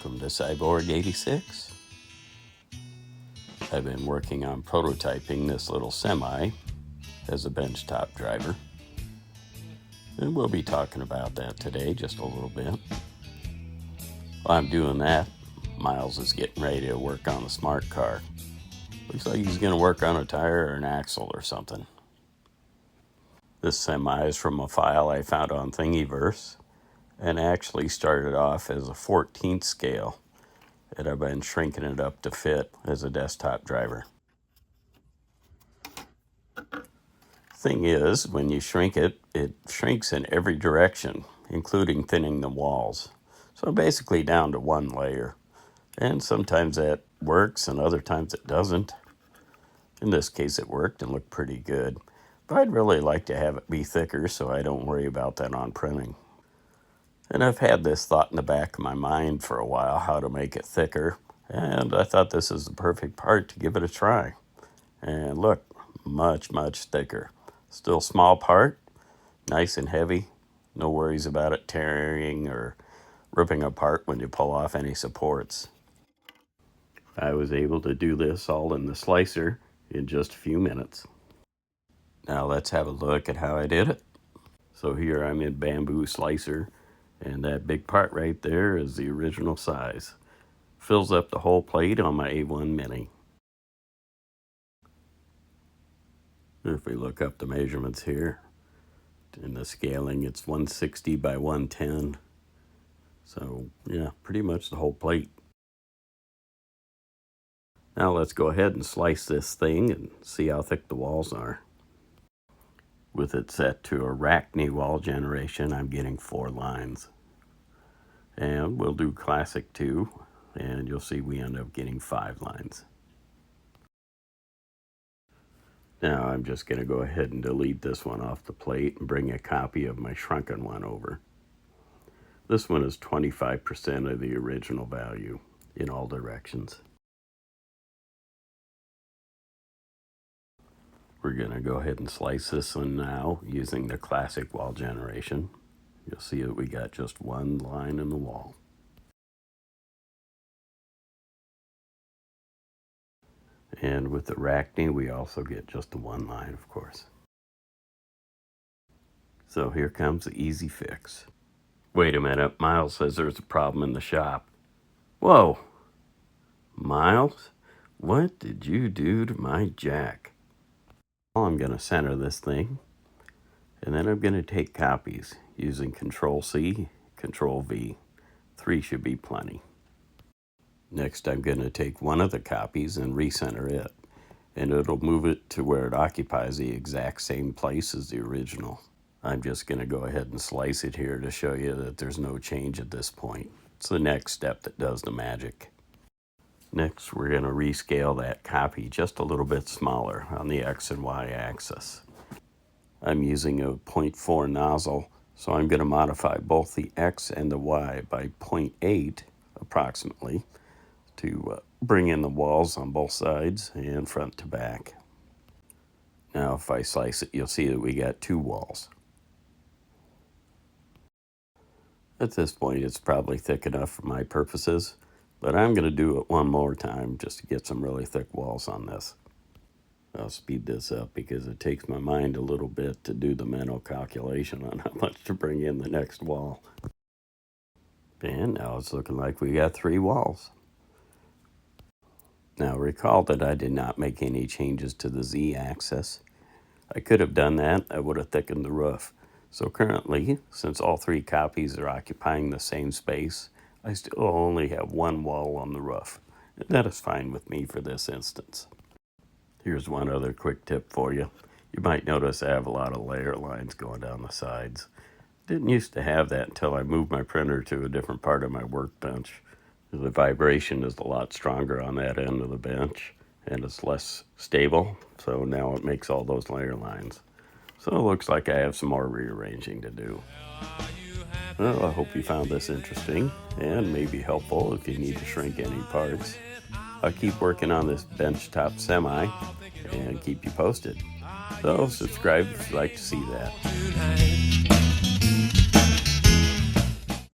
Welcome to Cyborg 86. I've been working on prototyping this little semi as a benchtop driver. And we'll be talking about that today just a little bit. While I'm doing that, Miles is getting ready to work on the smart car. Looks like he's going to work on a tire or an axle or something. This semi is from a file I found on Thingiverse and actually started off as a 14th scale, and I've been shrinking it up to fit as a desktop driver. Thing is, when you shrink it, it shrinks in every direction, including thinning the walls. So basically down to one layer. And sometimes that works and other times it doesn't. In this case it worked and looked pretty good. But I'd really like to have it be thicker so I don't worry about that on printing. And I've had this thought in the back of my mind for a while, how to make it thicker. And I thought this is the perfect part to give it a try. And look, much, much thicker. Still small part, nice and heavy. No worries about it tearing or ripping apart when you pull off any supports. I was able to do this all in the slicer in just a few minutes. Now let's have a look at how I did it. So here I'm in bamboo slicer, and that big part right there is the original size. Fills up the whole plate on my A1 Mini. If we look up the measurements here, in the scaling it's 160 by 110. So yeah, pretty much the whole plate. Now let's go ahead and slice this thing and see how thick the walls are. With it set to Arachne wall generation, I'm getting 4 lines. And we'll do classic 2, and you'll see we end up getting 5 lines. Now I'm just going to go ahead and delete this one off the plate and bring a copy of my shrunken one over. This one is 25% of the original value in all directions. We're going to go ahead and slice this one now using the classic wall generation. You'll see that we got just 1 line in the wall. And with the Arachne, we also get just the 1 line, of course. So here comes the easy fix. Wait a minute, Miles says there's a problem in the shop. Whoa! Miles, what did you do to my jack? Well, I'm going to center this thing, and then I'm going to take copies using Control-C, Control-V. 3 should be plenty. Next, I'm going to take one of the copies and recenter it, and it'll move it to where it occupies the exact same place as the original. I'm just going to go ahead and slice it here to show you that there's no change at this point. It's the next step that does the magic. Next, we're going to rescale that copy just a little bit smaller on the X and Y axis. I'm using a 0.4 nozzle, so I'm going to modify both the X and the Y by 0.8 approximately to bring in the walls on both sides and front to back. Now if I slice it, you'll see that we got 2 walls. At this point, it's probably thick enough for my purposes, but I'm going to do it one more time just to get some really thick walls on this. I'll speed this up because it takes my mind a little bit to do the mental calculation on how much to bring in the next wall. And now it's looking like we got 3 walls. Now recall that I did not make any changes to the Z-axis. I could have done that, I would have thickened the roof. So currently, since all 3 copies are occupying the same space, I still only have 1 wall on the roof. And that is fine with me for this instance. Here's one other quick tip for you. You might notice I have a lot of layer lines going down the sides. Didn't used to have that until I moved my printer to a different part of my workbench. The vibration is a lot stronger on that end of the bench, and it's less stable, so now it makes all those layer lines. So it looks like I have some more rearranging to do. Well, I hope you found this interesting and maybe helpful if you need to shrink any parts. I'll keep working on this benchtop semi and keep you posted. So subscribe if you'd like to see that.